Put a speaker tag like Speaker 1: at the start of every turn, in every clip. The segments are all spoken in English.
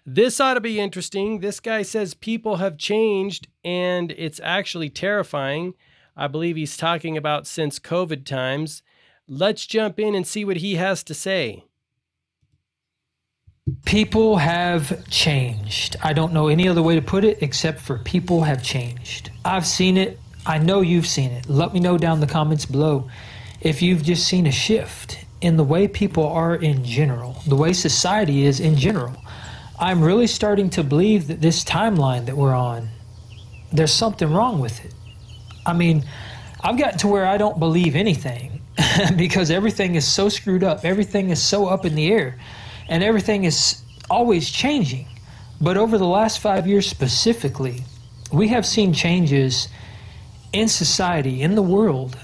Speaker 1: This ought to be interesting. This guy says people have changed, and it's actually terrifying. I believe he's talking about since COVID times. Let's jump in and see what he has to say.
Speaker 2: People have changed. I don't know any other way to put it except for people have changed. I've seen it. I know you've seen it. Let me know down in the comments below if you've just seen a shift in the way people are in general, the way society is in general. I'm really starting to believe that this timeline that we're on, there's something wrong with it. I mean, I've gotten to where I don't believe anything because everything is so screwed up. Everything is so up in the air and everything is always changing. But over the last 5 years specifically, we have seen changes in society, in the world,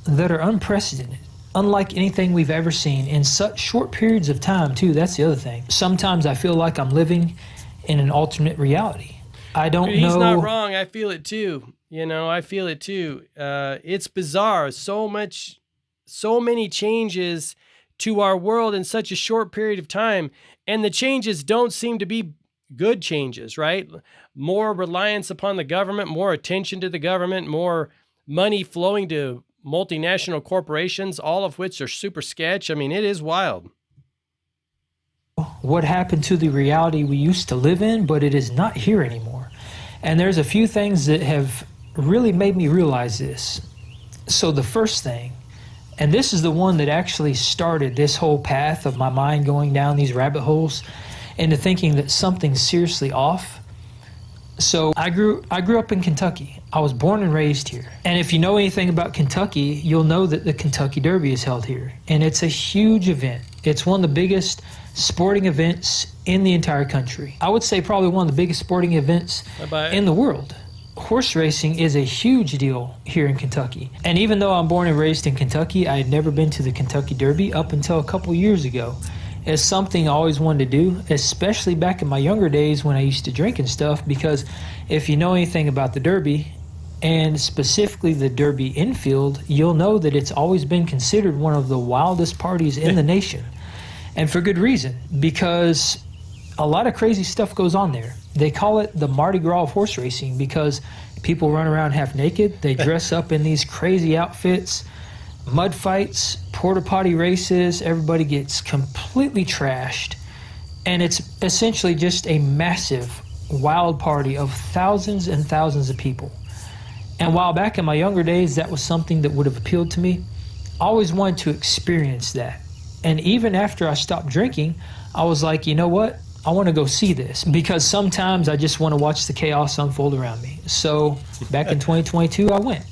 Speaker 2: that are unprecedented, unlike anything we've ever seen in such short periods of time too. That's the other thing. Sometimes I feel like I'm living in an alternate reality. I don't know.
Speaker 1: He's not wrong. I feel it too. I feel it too. It's bizarre. So many changes to our world in such a short period of time. And the changes don't seem to be good changes, right? More reliance upon the government, more attention to the government, more money flowing to multinational corporations, all of which are super sketch. I mean, it is wild.
Speaker 2: What happened to the reality we used to live in, but it is not here anymore. And there's a few things that have really made me realize this. So the first thing, and this is the one that actually started this whole path of my mind going down these rabbit holes into thinking that something's seriously off. So I grew up in Kentucky. I was born and raised here. And if you know anything about Kentucky, you'll know that the Kentucky Derby is held here. And it's a huge event. It's one of the biggest sporting events in the entire country. I would say probably one of the biggest sporting events in the world. Horse racing is a huge deal here in Kentucky. And even though I'm born and raised in Kentucky, I had never been to the Kentucky Derby up until a couple years ago. It's something I always wanted to do, especially back in my younger days when I used to drink and stuff, because if you know anything about the Derby, and specifically the Derby infield, you'll know that it's always been considered one of the wildest parties in the nation. And for good reason, because a lot of crazy stuff goes on there. They call it the Mardi Gras of horse racing because people run around half naked. They dress up in these crazy outfits, mud fights, porta potty races. Everybody gets completely trashed. And it's essentially just a massive wild party of thousands and thousands of people. And while back in my younger days, that was something that would have appealed to me, I always wanted to experience that. And even after I stopped drinking, I was like, you know what? I want to go see this because sometimes I just want to watch the chaos unfold around me. So back in 2022, I went.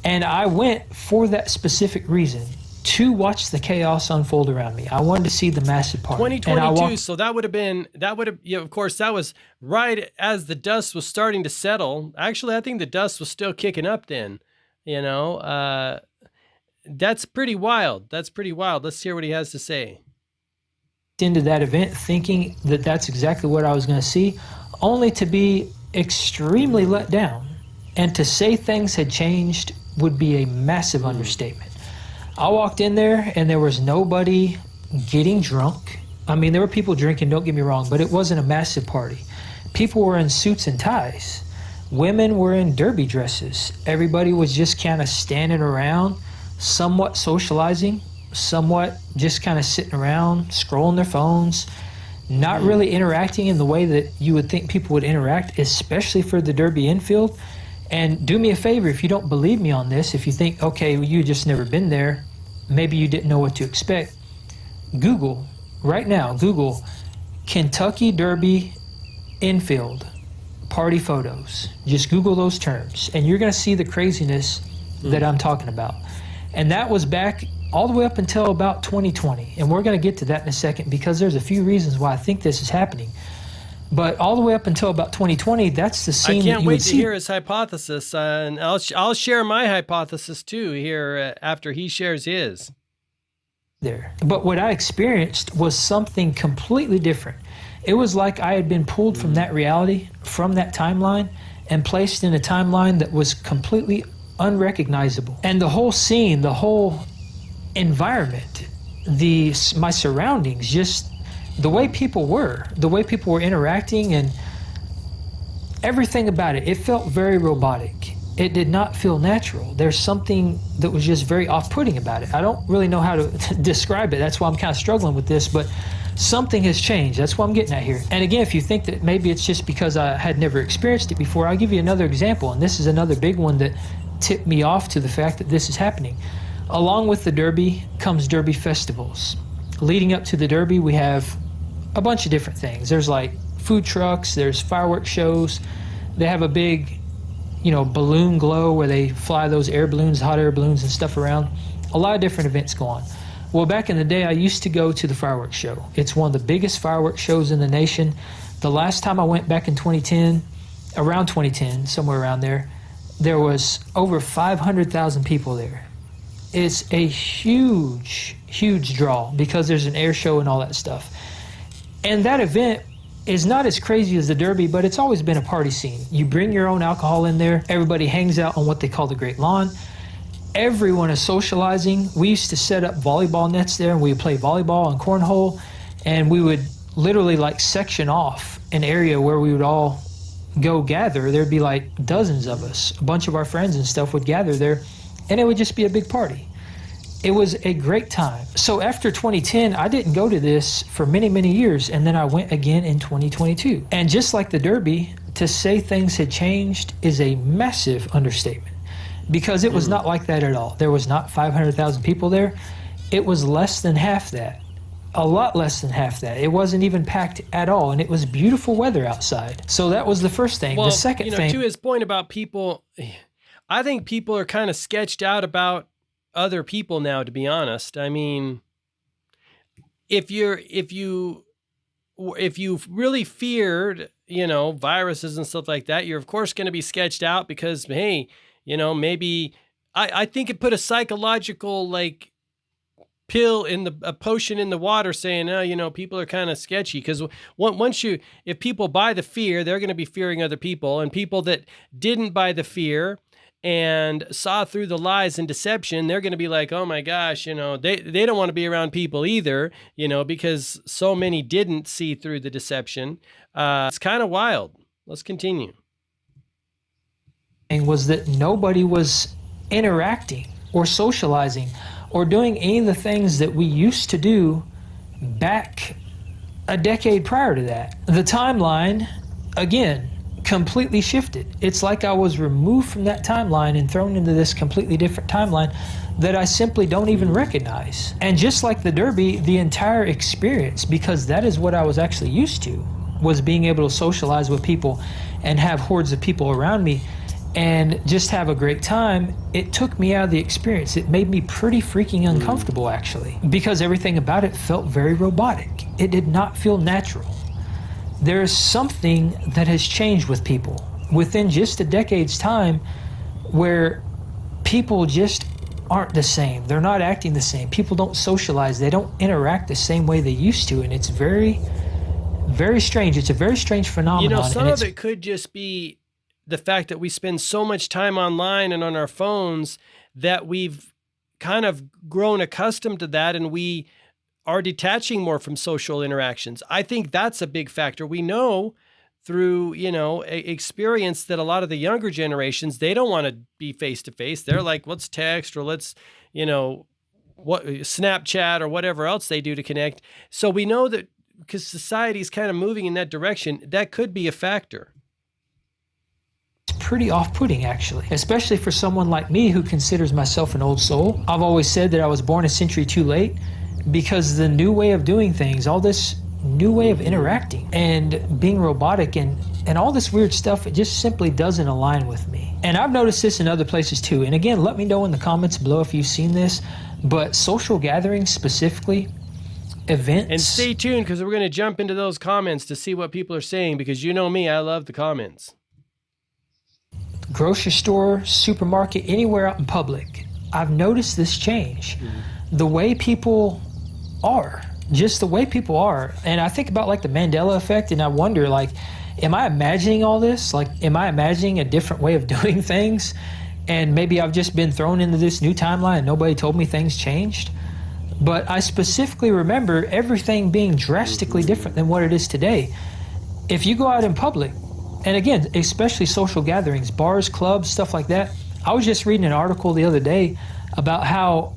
Speaker 2: And I went for that specific reason, to watch the chaos unfold around me. I wanted to see the massive party.
Speaker 1: 2022, so that would have, of course, that was right as the dust was starting to settle. Actually, I think the dust was still kicking up then, That's pretty wild. Let's hear what he has to say.
Speaker 2: Into that event thinking that that's exactly what I was going to see, only to be extremely let down. And to say things had changed would be a massive understatement. I walked in there and there was nobody getting drunk. I mean, there were people drinking, don't get me wrong, but it wasn't a massive party. People were in suits and ties. Women were in derby dresses. Everybody was just kind of standing around, somewhat socializing, somewhat just kind of sitting around, scrolling their phones, not really interacting in the way that you would think people would interact, especially for the Derby infield. And do me a favor, if you don't believe me on this, if you think, okay, well, you just never been there, maybe you didn't know what to expect, Google, right now, Google Kentucky Derby infield party photos. Just Google those terms, and you're going to see the craziness that I'm talking about. And that was back all the way up until about 2020. And we're going to get to that in a second because there's a few reasons why I think this is happening. But all the way up until about 2020, that's the scene that you would see.
Speaker 1: I can't wait to hear his hypothesis. And I'll share my hypothesis too here after he shares his.
Speaker 2: But what I experienced was something completely different. It was like I had been pulled from that reality, from that timeline, and placed in a timeline that was completely unrecognizable. And the whole scene, the whole environment, my surroundings, just the way people were interacting, and everything about it felt very robotic. It did not feel natural. There's something that was just very off-putting about it. I don't really know how to describe it. That's why I'm kind of struggling with this, but something has changed. That's what I'm getting at here. And again, if you think that maybe it's just because I had never experienced it before, I'll give you another example. And this is another big one that tipped me off to the fact that this is happening. Along with the Derby comes Derby festivals. Leading up to the Derby, we have a bunch of different things. There's like food trucks, there's fireworks shows. They have a big, balloon glow where they fly those air balloons, hot air balloons and stuff around. A lot of different events go on. Well, back in the day, I used to go to the fireworks show. It's one of the biggest fireworks shows in the nation. The last time I went back in 2010, around 2010, somewhere around there was over 500,000 people there. It's a huge, huge draw because there's an air show and all that stuff. And that event is not as crazy as the Derby, but it's always been a party scene. You bring your own alcohol in there. Everybody hangs out on what they call the Great Lawn. Everyone is socializing. We used to set up volleyball nets there, and we would play volleyball and cornhole, and we would literally like section off an area where we would all go gather. There'd be like dozens of us. A bunch of our friends and stuff would gather there, and it would just be a big party. It was a great time. So after 2010, I didn't go to this for many, many years, and then I went again in 2022. And just like the Derby, to say things had changed is a massive understatement, because it was not like that at all. There was not 500,000 people there. It was less than half that, a lot less than half that. It wasn't even packed at all, and it was beautiful weather outside. So that was the first thing.
Speaker 1: Well,
Speaker 2: the second thing,
Speaker 1: to his point about people, I think people are kind of sketched out about other people now, to be honest. I mean, if you really feared, viruses and stuff like that, you're of course going to be sketched out because, hey, maybe I think it put a psychological pill in a potion in the water saying, people are kind of sketchy, because if people buy the fear, they're going to be fearing other people, and people that didn't buy the fear and saw through the lies and deception, they're going to be like, oh my gosh, they don't want to be around people either, because so many didn't see through the deception. It's kind of wild. Let's continue.
Speaker 2: Was that nobody was interacting or socializing or doing any of the things that we used to do back a decade prior to that. The timeline, again, completely shifted. It's like I was removed from that timeline and thrown into this completely different timeline that I simply don't even recognize. And just like the Derby, the entire experience, because that is what I was actually used to, was being able to socialize with people and have hordes of people around me and just have a great time. It took me out of the experience. It made me pretty freaking uncomfortable, actually, because everything about it felt very robotic. It did not feel natural. There is something that has changed with people within just a decade's time, where people just aren't the same. They're not acting the same. People don't socialize. They don't interact the same way they used to, and it's very, very strange. It's a very strange phenomenon.
Speaker 1: Some of it could just be the fact that we spend so much time online and on our phones that we've kind of grown accustomed to that, and we are detaching more from social interactions. I think that's a big factor. We know through, experience that a lot of the younger generations, they don't want to be face to face. They're like, let's text, or let's, Snapchat or whatever else they do to connect. So we know that because society's kind of moving in that direction, that could be a factor.
Speaker 2: Pretty off-putting, actually, especially for someone like me who considers myself an old soul. I've always said that I was born a century too late, because the new way of doing things, all this new way of interacting and being robotic and all this weird stuff, it just simply doesn't align with me. And I've noticed this in other places too. And again, let me know in the comments below if you've seen this, but social gatherings specifically, events.
Speaker 1: And stay tuned, because we're going to jump into those comments to see what people are saying, because you know me, I love the comments.
Speaker 2: Grocery store, supermarket, anywhere out in public, I've noticed this change. The way people are, just the way people are. And I think about the Mandela effect, and I wonder, am I imagining all this? Am I imagining a different way of doing things? And maybe I've just been thrown into this new timeline and nobody told me things changed. But I specifically remember everything being drastically different than what it is today. If you go out in public, and again, especially social gatherings, bars, clubs, stuff like that, I was just reading an article the other day about how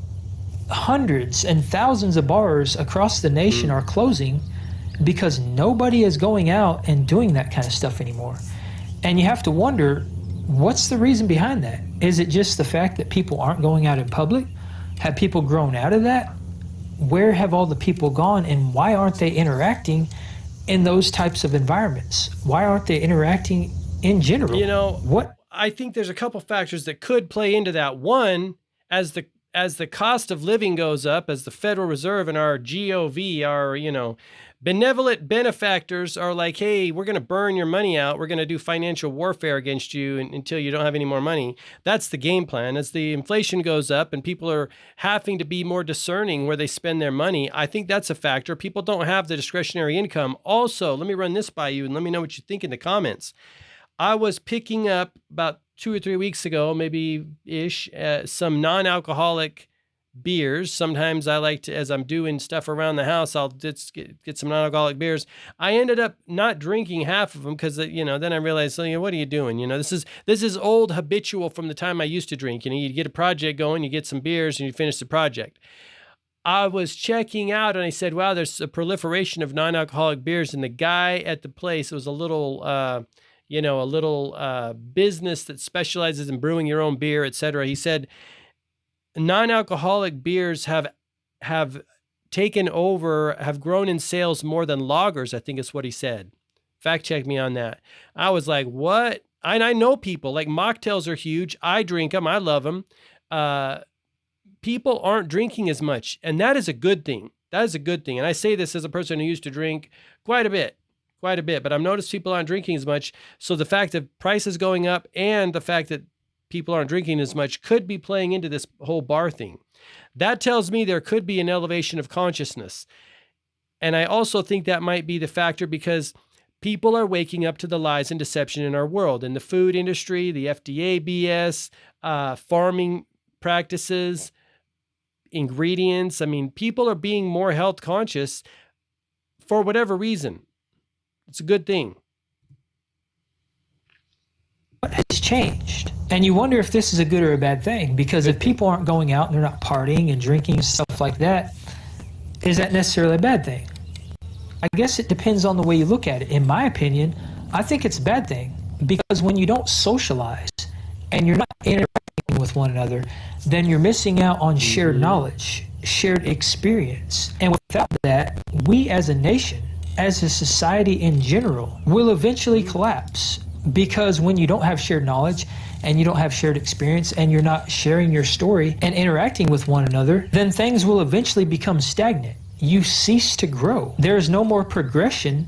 Speaker 2: hundreds and thousands of bars across the nation are closing because nobody is going out and doing that kind of stuff anymore. And you have to wonder, what's the reason behind that? Is it just the fact that people aren't going out in public? Have people grown out of that? Where have all the people gone, and why aren't they interacting in those types of environments? Why aren't they interacting in general?
Speaker 1: You know,
Speaker 2: what?
Speaker 1: I think there's a couple factors that could play into that. One, as the cost of living goes up, as the Federal Reserve and our GOV, our, benevolent benefactors are like, hey, we're going to burn your money out. We're going to do financial warfare against you until you don't have any more money. That's the game plan. As the inflation goes up and people are having to be more discerning where they spend their money, I think that's a factor. People don't have the discretionary income. Also, let me run this by you and let me know what you think in the comments. I was picking up about 2 or 3 weeks ago, maybe ish, some non-alcoholic beers. Sometimes I like to, as I'm doing stuff around the house, I'll just get some non-alcoholic beers. I ended up not drinking half of them because, then I realized, what are you doing? This is old habitual from the time I used to drink. You get a project going, you get some beers and you finish the project. I was checking out and I said, wow, there's a proliferation of non-alcoholic beers. And the guy at the place, it was a little business that specializes in brewing your own beer, etc. He said, non-alcoholic beers have taken over, have grown in sales more than lagers, I think is what he said. Fact check me on that. I was like, what? And I know people, like mocktails are huge. I drink them. I love them. People aren't drinking as much, and that is a good thing. That is a good thing. And I say this as a person who used to drink quite a bit, but I've noticed people aren't drinking as much. So the fact that prices going up and the fact that people aren't drinking as much could be playing into this whole bar thing. That tells me there could be an elevation of consciousness. And I also think that might be the factor because people are waking up to the lies and deception in our world, in the food industry, the FDA BS, farming practices, ingredients. I mean, people are being more health conscious for whatever reason. It's a good thing.
Speaker 2: What has changed? And you wonder if this is a good or a bad thing, because if people aren't going out and they're not partying and drinking and stuff like that, is that necessarily a bad thing? I guess it depends on the way you look at it. In my opinion, I think it's a bad thing, because when you don't socialize and you're not interacting with one another, then you're missing out on shared knowledge, shared experience. And without that, we as a nation, as a society in general, will eventually collapse. Because when you don't have shared knowledge and you don't have shared experience and you're not sharing your story and interacting with one another, then things will eventually become stagnant. You cease to grow. There is no more progression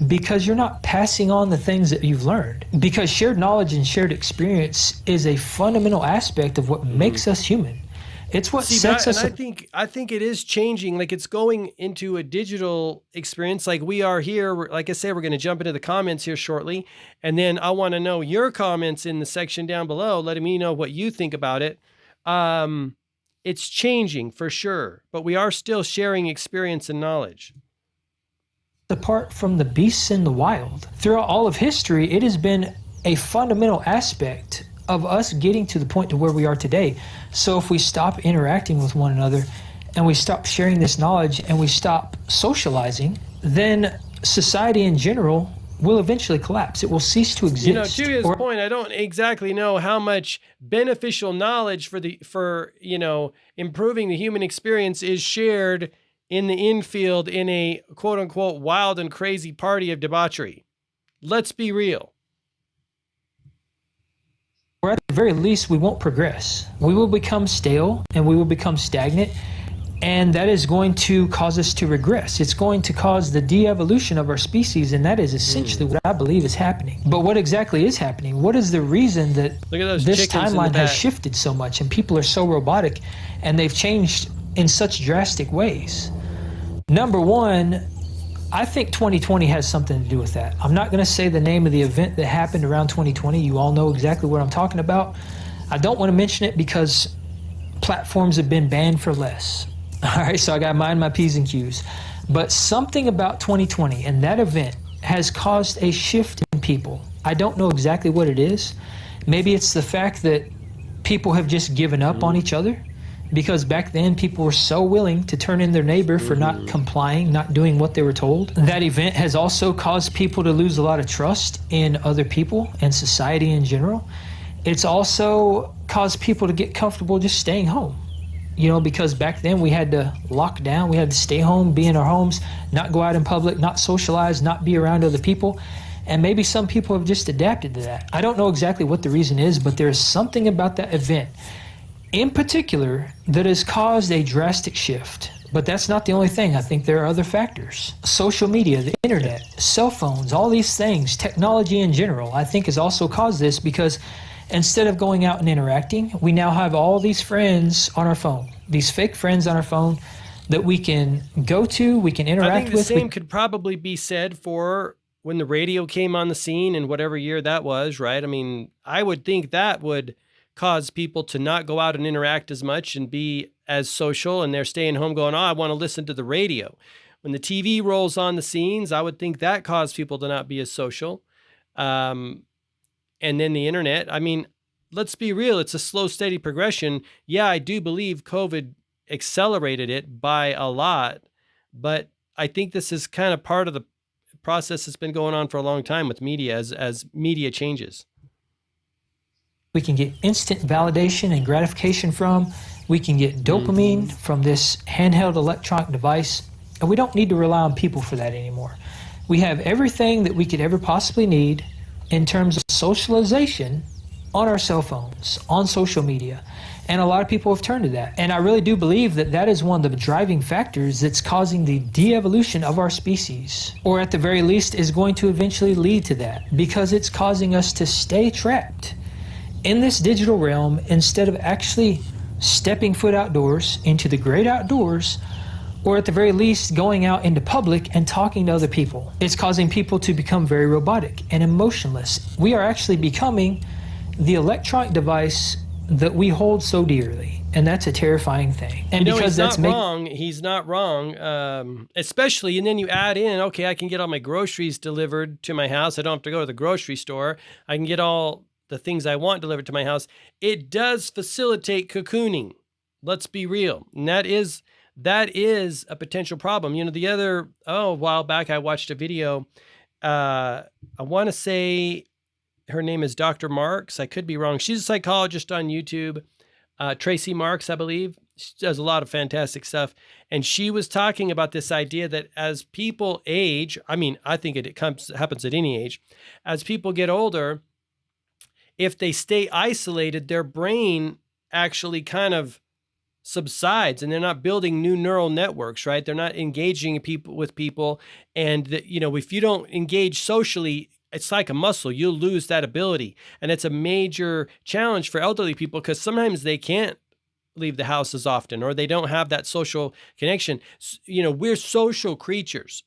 Speaker 2: because you're not passing on the things that you've learned. Because shared knowledge and shared experience is a fundamental aspect of what makes us human. It's what sets us up.
Speaker 1: I think it is changing. Like, it's going into a digital experience. Like we are here. Like I say, we're going to jump into the comments here shortly. And then I want to know your comments in the section down below, letting me know what you think about it. It's changing for sure, but we are still sharing experience and knowledge.
Speaker 2: Apart from the beasts in the wild, throughout all of history, it has been a fundamental aspect of us getting to the point to where we are today. So if we stop interacting with one another and we stop sharing this knowledge and we stop socializing, then society in general will eventually collapse. It will cease to exist.
Speaker 1: To his point, I don't exactly know how much beneficial knowledge for improving the human experience is shared in the infield in a quote unquote wild and crazy party of debauchery. Let's be real.
Speaker 2: Or at the very least, we won't progress. We will become stale and we will become stagnant, and that is going to cause us to regress. It's going to cause the de-evolution of our species, and that is essentially what I believe is happening. But what exactly is happening? What is the reason that this timeline has shifted so much and people are so robotic and they've changed in such drastic ways? Number one, I think 2020 has something to do with that. I'm not going to say the name of the event that happened around 2020. You all know exactly what I'm talking about. I don't want to mention it because platforms have been banned for less. All right, so I got to mind my P's and Q's. But something about 2020 and that event has caused a shift in people. I don't know exactly what it is. Maybe it's the fact that people have just given up on each other, because back then people were so willing to turn in their neighbor for not complying, not doing what they were told. That event has also caused people to lose a lot of trust in other people and society in general. It's also caused people to get comfortable just staying home. You know, because back then we had to lock down, we had to stay home, be in our homes, not go out in public, not socialize, not be around other people. And maybe some people have just adapted to that. I don't know exactly what the reason is, but there's something about that event in particular that has caused a drastic shift. But that's not the only thing. I think there are other factors. Social media, the internet, cell phones, all these things, technology in general, I think has also caused this, because instead of going out and interacting, we now have all these friends on our phone, these fake friends on our phone that we can go to, we can interact with.
Speaker 1: I think the same could probably be said for when the radio came on the scene in whatever year that was, right? I mean, I would think that would cause people to not go out and interact as much and be as social, and they're staying home going, oh, I want to listen to the radio. When the TV rolls on the scenes, I would think that caused people to not be as social. And then the internet, I mean, let's be real, it's a slow, steady progression. Yeah, I do believe COVID accelerated it by a lot, but I think this is kind of part of the process that's been going on for a long time with media as media changes.
Speaker 2: We can get instant validation and gratification from. We can get dopamine from this handheld electronic device, and we don't need to rely on people for that anymore. We have everything that we could ever possibly need in terms of socialization on our cell phones, on social media. And a lot of people have turned to that. And I really do believe that that is one of the driving factors that's causing the de-evolution of our species, or at the very least is going to eventually lead to that, because it's causing us to stay trapped in this digital realm instead of actually stepping foot outdoors into the great outdoors, or at the very least going out into public and talking to other people. It's causing people to become very robotic and emotionless. We are actually becoming the electronic device that we hold so dearly, and that's a terrifying thing. And
Speaker 1: you know,
Speaker 2: because
Speaker 1: he's not wrong. Especially, and then you add in, okay, I can get all my groceries delivered to my house. I don't have to go to the grocery store. I can get all the things I want delivered to my house. It does facilitate cocooning. Let's be real. And that is a potential problem. You know, a while back, I watched a video. I want to say her name is Dr. Marks. I could be wrong. She's a psychologist on YouTube. Tracy Marks, I believe. She does a lot of fantastic stuff. And she was talking about this idea that as people age, I mean, I think it happens at any age. As people get older, if they stay isolated, their brain actually kind of subsides, and they're not building new neural networks, right? They're not engaging with people. And, if you don't engage socially, it's like a muscle. You'll lose that ability. And it's a major challenge for elderly people, because sometimes they can't leave the house as often, or they don't have that social connection. We're social creatures.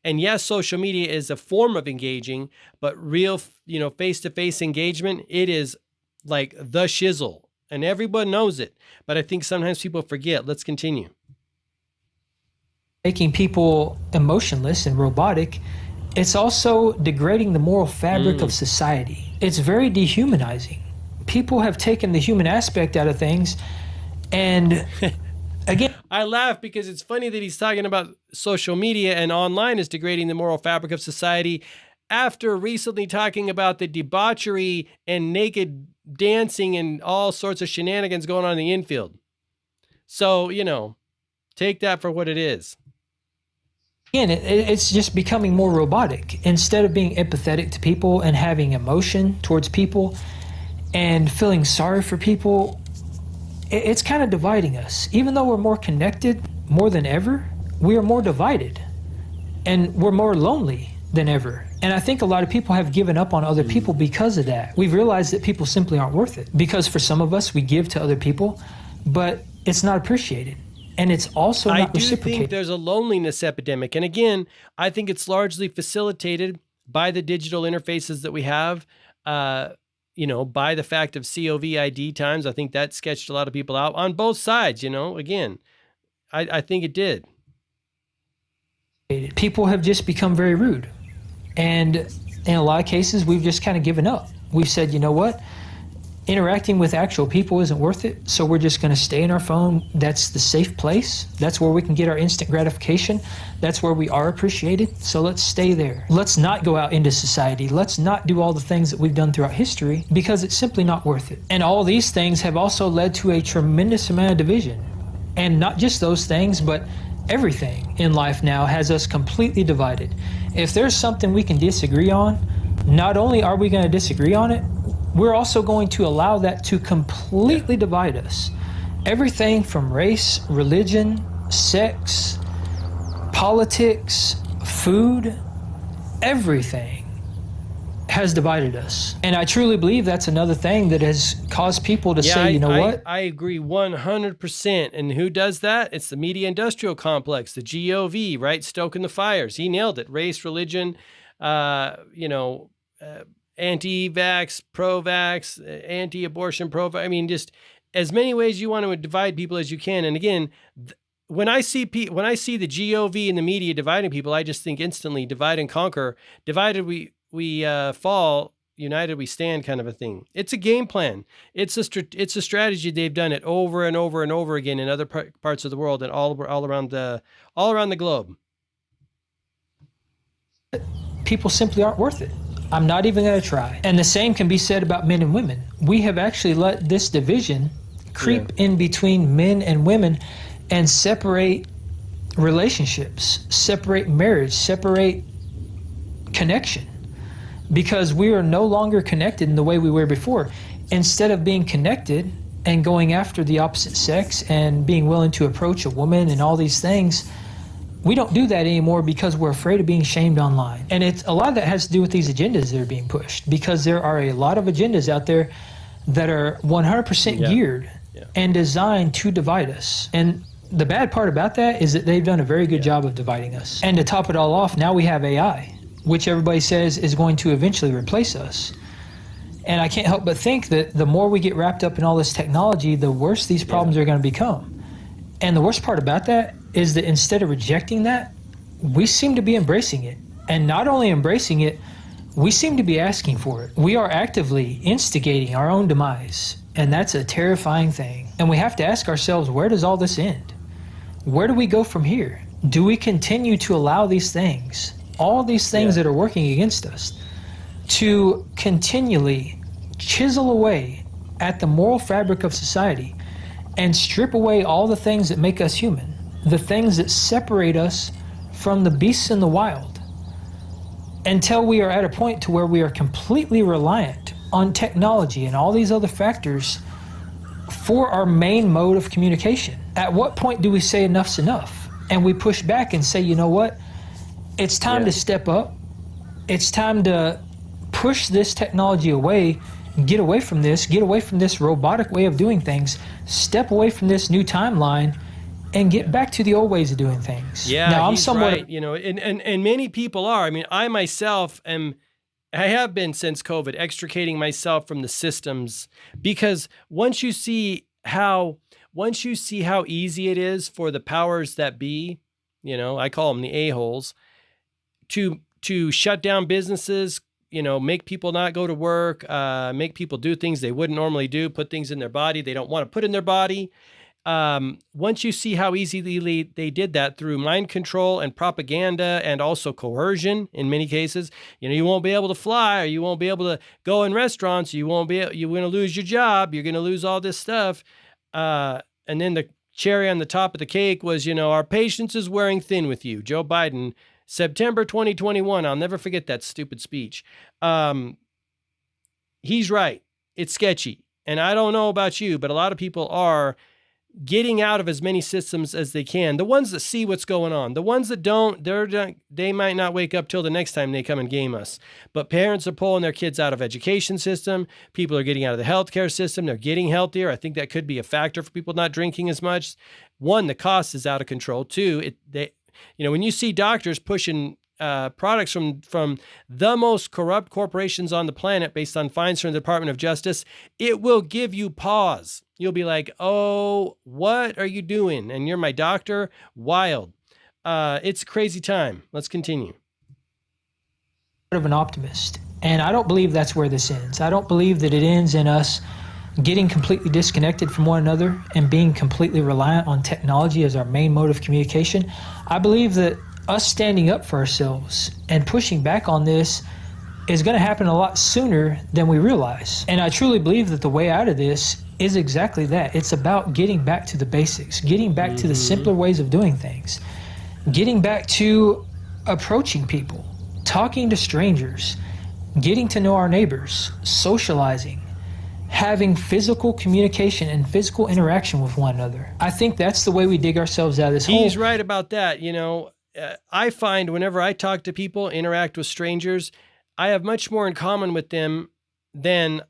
Speaker 1: And yes, social media is a form of engaging, but real, face-to-face engagement, it is like the shizzle, and everyone knows it. But I think sometimes people forget. Let's continue.
Speaker 2: Making people emotionless and robotic, it's also degrading the moral fabric of society. It's very dehumanizing. People have taken the human aspect out of things, and again,
Speaker 1: I laugh because it's funny that he's talking about social media and online is degrading the moral fabric of society, after recently talking about the debauchery and naked dancing and all sorts of shenanigans going on in the infield. So, take that for what it is.
Speaker 2: Again, it's just becoming more robotic. Instead of being empathetic to people and having emotion towards people and feeling sorry for people, it's kind of dividing us. Even though we're more connected more than ever, we are more divided, and we're more lonely than ever. And I think a lot of people have given up on other people because of that. We've realized that people simply aren't worth it, because for some of us, we give to other people, but it's not appreciated. And it's also not reciprocated.
Speaker 1: I do think there's a loneliness epidemic. And again, I think it's largely facilitated by the digital interfaces that we have. by the fact of COVID times. I think that sketched a lot of people out on both sides, again, I think it did.
Speaker 2: People have just become very rude. And in a lot of cases, we've just kind of given up. We've said, you know what? Interacting with actual people isn't worth it, so we're just going to stay in our phone. That's the safe place. That's where we can get our instant gratification. That's where we are appreciated, so let's stay there. Let's not go out into society. Let's not do all the things that we've done throughout history, because it's simply not worth it. And all these things have also led to a tremendous amount of division. And not just those things, but everything in life now has us completely divided. If there's something we can disagree on, not only are we going to disagree on it, we're also going to allow that to completely divide us. Everything from race, religion, sex, politics, food, everything has divided us. And I truly believe that's another thing that has caused people to say, you know what?
Speaker 1: I agree 100%. And who does that? It's the media industrial complex, the GOV, right? Stoking the fires. He nailed it. Race, religion, anti-vax, pro-vax, anti-abortion, pro-vax. I mean, just as many ways you want to divide people as you can. And again, when I see the GOV and the media dividing people, I just think instantly divide and conquer. Divided we fall, united we stand, kind of a thing. It's a game plan. It's a strategy. They've done it over and over and over again in other parts of the world and all around the globe.
Speaker 2: People simply aren't worth it. I'm not even going to try. And the same can be said about men and women. We have actually let this division creep in between men and women and separate relationships, separate marriage, separate connection, because we are no longer connected in the way we were before. Instead of being connected and going after the opposite sex and being willing to approach a woman and all these things, we don't do that anymore because we're afraid of being shamed online. And a lot of that has to do with these agendas that are being pushed, because there are a lot of agendas out there that are 100% geared and designed to divide us. And the bad part about that is that they've done a very good job of dividing us. And to top it all off, now we have AI, which everybody says is going to eventually replace us. And I can't help but think that the more we get wrapped up in all this technology, the worse these problems are going to become. And the worst part about that is that instead of rejecting that, we seem to be embracing it. And not only embracing it, we seem to be asking for it. We are actively instigating our own demise. And that's a terrifying thing. And we have to ask ourselves, where does all this end? Where do we go from here? Do we continue to allow these things, all these things that are working against us, to continually chisel away at the moral fabric of society and strip away all the things that make us human, the things that separate us from the beasts in the wild, until we are at a point to where we are completely reliant on technology and all these other factors for our main mode of communication? At what point do we say enough's enough? And we push back and say, you know what? It's time to step up. It's time to push this technology away, get away from this robotic way of doing things, step away from this new timeline, and get back to the old ways of doing things.
Speaker 1: Yeah, now, I'm somewhat right. And many people are. I mean, I myself I have been since COVID extricating myself from the systems, because once you see how easy it is for the powers that be, I call them the a-holes, to shut down businesses, make people not go to work, make people do things they wouldn't normally do, put things in their body they don't want to put in their body. Once you see how easily they did that through mind control and propaganda and also coercion in many cases, you won't be able to fly, or you won't be able to go in restaurants, you're going to lose your job, you're going to lose all this stuff. And then the cherry on the top of the cake was, our patience is wearing thin with you. Joe Biden, September 2021. I'll never forget that stupid speech. He's right. It's sketchy. And I don't know about you, but a lot of people are getting out of as many systems as they can. The ones that see what's going on, the ones that don't, they might not wake up till the next time they come and game us. But parents are pulling their kids out of education system. People are getting out of the healthcare system. They're getting healthier. I think that could be a factor for people not drinking as much. One, the cost is out of control. Two, when you see doctors pushing products from the most corrupt corporations on the planet based on fines from the Department of Justice, it will give you pause. You'll be like, oh, what are you doing? And you're my doctor? Wild. It's a crazy time. Let's continue.
Speaker 2: Of an optimist. And I don't believe that's where this ends. I don't believe that it ends in us getting completely disconnected from one another and being completely reliant on technology as our main mode of communication. I believe that us standing up for ourselves and pushing back on this is going to happen a lot sooner than we realize. And I truly believe that the way out of this is exactly that. It's about getting back to the basics, getting back to the simpler ways of doing things, getting back to approaching people, talking to strangers, getting to know our neighbors, socializing, having physical communication and physical interaction with one another. I think that's the way we dig ourselves out of this hole.
Speaker 1: He's right about that. You know, I find whenever I talk to people, interact with strangers, I have much more in common with them than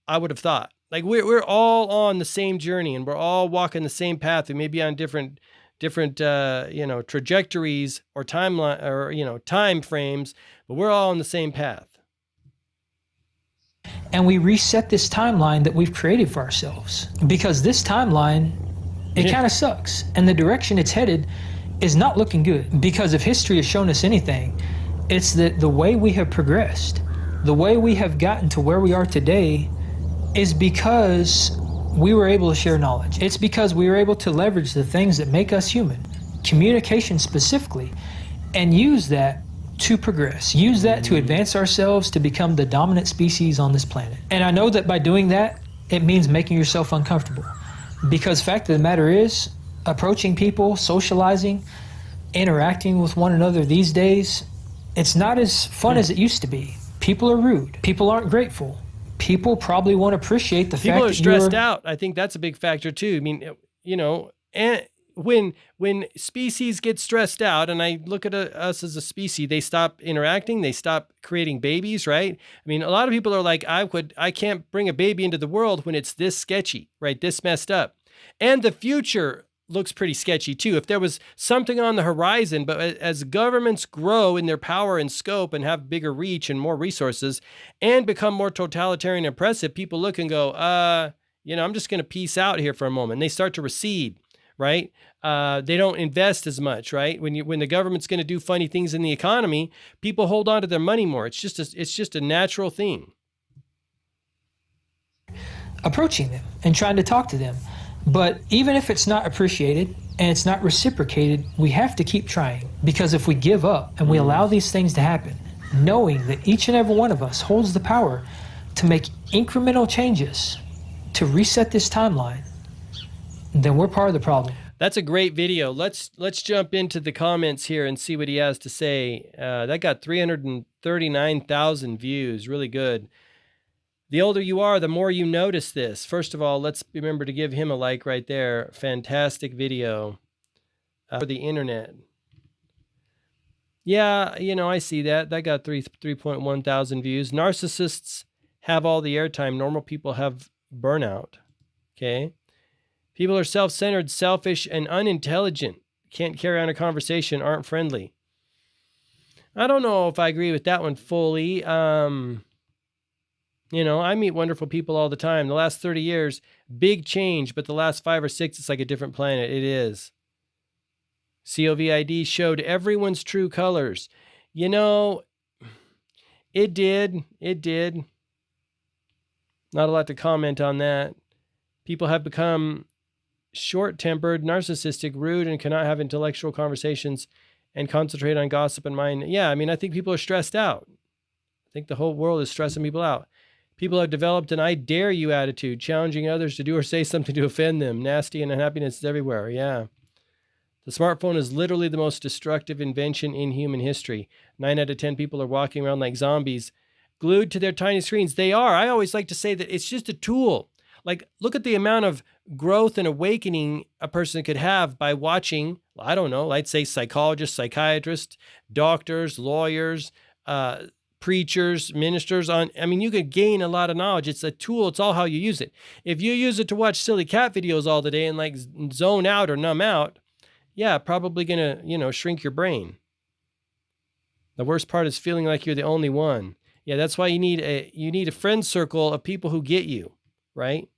Speaker 1: I would have thought. Like we're all on the same journey and we're all walking the same path. We may be on different trajectories or timeline or, time frames, but we're all on the same path.
Speaker 2: And we reset this timeline that we've created for ourselves, because this timeline, it kind of sucks. And the direction it's headed is not looking good, because if history has shown us anything, it's that the way we have progressed, the way we have gotten to where we are today is because we were able to share knowledge. It's because we were able to leverage the things that make us human, communication specifically, and use that to progress, use that to advance ourselves to become the dominant species on this planet. And I know that by doing that, it means making yourself uncomfortable, because fact of the matter is, approaching people, socializing, interacting with one another these days, it's not as fun as it used to be. People are rude. People aren't grateful. People probably won't appreciate the fact that
Speaker 1: people are stressed out. I think that's a big factor too. I mean, and when species get stressed out, and I look at us as a species, they stop interacting, they stop creating babies, right? I mean, a lot of people are like, I can't bring a baby into the world when it's this sketchy, right? This messed up. And the future looks pretty sketchy too. If there was something on the horizon, but as governments grow in their power and scope and have bigger reach and more resources and become more totalitarian and oppressive, people look and go, I'm just going to peace out here for a moment. And they start to recede, right? They don't invest as much, right? When the government's going to do funny things in the economy, people hold on to their money more. It's just a natural thing.
Speaker 2: Approaching them and trying to talk to them. But even if it's not appreciated and it's not reciprocated, we have to keep trying. Because if we give up and we allow these things to happen, knowing that each and every one of us holds the power to make incremental changes to reset this timeline, then we're part of the problem.
Speaker 1: That's a great video. Let's jump into the comments here and see what he has to say. That got 339,000 views. Really good. The older you are, the more you notice this. First of all, let's remember to give him a like right there. Fantastic video for the internet. Yeah, I see that. That got 3.1 thousand views. Narcissists have all the airtime. Normal people have burnout. Okay. People are self-centered, selfish, and unintelligent. Can't carry on a conversation, aren't friendly. I don't know if I agree with that one fully. I meet wonderful people all the time. The last 30 years, big change, but the last 5 or 6, it's like a different planet. It is. COVID showed everyone's true colors. It did. Not a lot to comment on that. People have become short-tempered, narcissistic, rude, and cannot have intellectual conversations and concentrate on gossip and mind. Yeah, I think people are stressed out. I think the whole world is stressing people out. People have developed an I dare you attitude, challenging others to do or say something to offend them. Nasty and unhappiness is everywhere. Yeah. The smartphone is literally the most destructive invention in human history. 9 out of 10 people are walking around like zombies, glued to their tiny screens. They are. I always like to say that it's just a tool. Like, look at the amount of growth and awakening a person could have by watching, I don't know, I'd say psychologists, psychiatrists, doctors, lawyers, preachers, ministers you could gain a lot of knowledge. It's a tool. It's all how you use it. If you use it to watch silly cat videos all the day and zone out or numb out, yeah, probably going to, shrink your brain. The worst part is feeling like you're the only one. Yeah, that's why you need a friend circle of people who get you, right?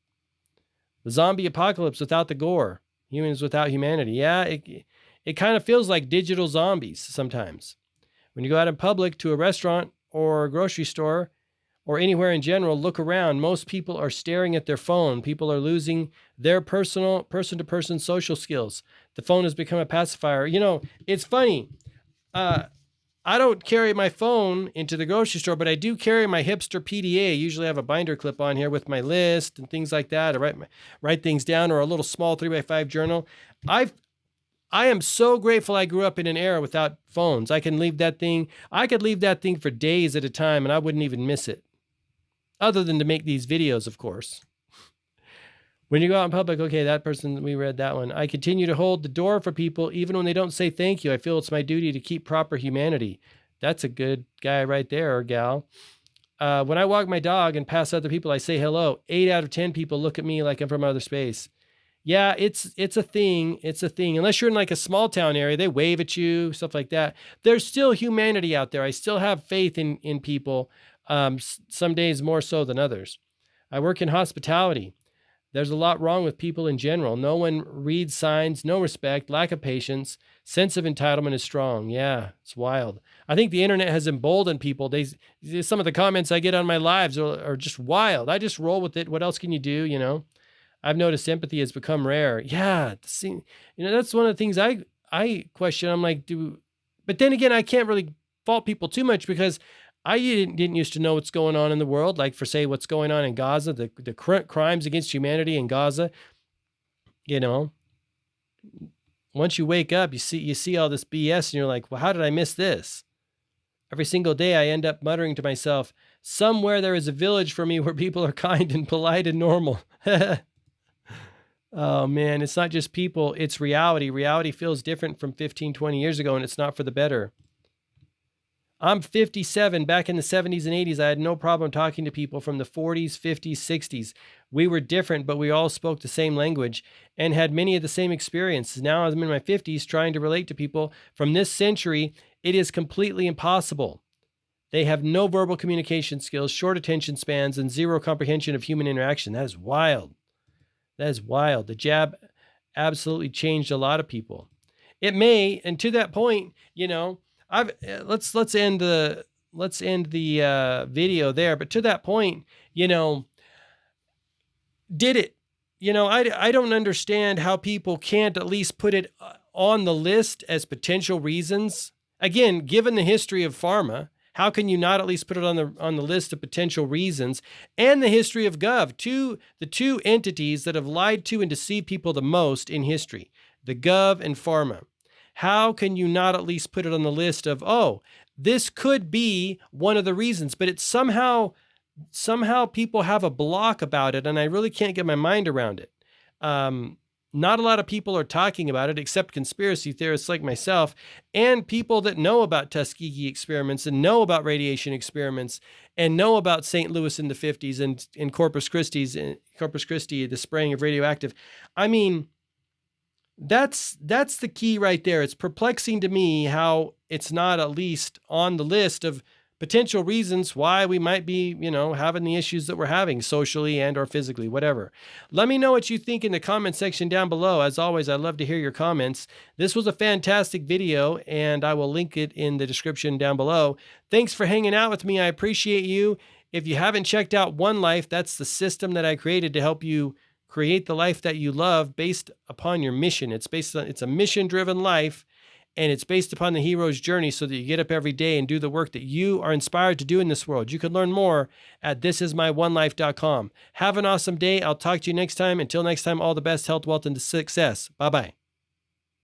Speaker 1: The zombie apocalypse without the gore, humans without humanity. Yeah, it kind of feels like digital zombies sometimes. When you go out in public to a restaurant or a grocery store or anywhere in general, look around. Most people are staring at their phone. People are losing their person-to-person social skills. The phone has become a pacifier. You know, it's funny. I don't carry my phone into the grocery store, but I do carry my hipster PDA. I usually have a binder clip on here with my list and things like that. I write things down, or a little small 3x5 journal. I am so grateful I grew up in an era without phones. I could leave that thing for days at a time and I wouldn't even miss it. Other than to make these videos, of course. When you go out in public, okay, that person, we read that one. I continue to hold the door for people even when they don't say thank you. I feel it's my duty to keep proper humanity. That's a good guy right there, or gal. When I walk my dog and pass other people, I say hello. 8 out of 10 people look at me like I'm from outer space. Yeah, it's a thing. It's a thing. Unless you're in like a small town area, they wave at you, stuff like that. There's still humanity out there. I still have faith in people, some days more so than others. I work in hospitality. There's a lot wrong with people in general. No one reads signs, no respect, lack of patience, sense of entitlement is strong. Yeah, it's wild. I think the internet has emboldened people. Some of the comments I get on my lives are just wild. I just roll with it. What else can you do, you know? I've noticed empathy has become rare. Yeah, you know, that's one of the things I question. I'm like, but then again, I can't really fault people too much because I didn't used to know what's going on in the world, like for say what's going on in Gaza, the crimes against humanity in Gaza. You know, once you wake up, you see all this BS, and you're like, well, how did I miss this? Every single day, I end up muttering to myself, somewhere there is a village for me where people are kind and polite and normal. Oh man, it's not just people, it's reality. Reality feels different from 15, 20 years ago, and it's not for the better. I'm 57. Back in the 70s and 80s, I had no problem talking to people from the 40s, 50s, 60s. We were different, but we all spoke the same language and had many of the same experiences. Now, as I'm in my 50s, trying to relate to people from this century, it is completely impossible. They have no verbal communication skills, short attention spans, and zero comprehension of human interaction. That is wild. That is wild. The jab absolutely changed a lot of people. It may, and to that point, you know, let's end the video there. But to that point, you know, did it? You know, I don't understand how people can't at least put it on the list as potential reasons. Again, given the history of pharma, how can you not at least put it on the list of potential reasons? And the history of Gov, the two entities that have lied to and deceived people the most in history, the Gov and pharma. How can you not at least put it on the list of, oh, this could be one of the reasons, but it's somehow people have a block about it, and I really can't get my mind around it. Not a lot of people are talking about it except conspiracy theorists like myself and people that know about Tuskegee experiments and know about radiation experiments and know about St. Louis in the 50s and Corpus Christi, the spraying of radioactive. I mean, that's the key right there. It's perplexing to me how it's not at least on the list of potential reasons why we might be, you know, having the issues that we're having socially and or physically, whatever. Let me know what you think in the comment section down below. As always, I'd love to hear your comments. This was a fantastic video, and I will link it in the description down below. Thanks for hanging out with me. I appreciate you. If you haven't checked out One Life, that's the system that I created to help you create the life that you love based upon your mission. It's a mission-driven life, and it's based upon the hero's journey so that you get up every day and do the work that you are inspired to do in this world. You can learn more at thisismyonelife.com. Have an awesome day. I'll talk to you next time. Until next time, all the best, health, wealth, and success. Bye-bye.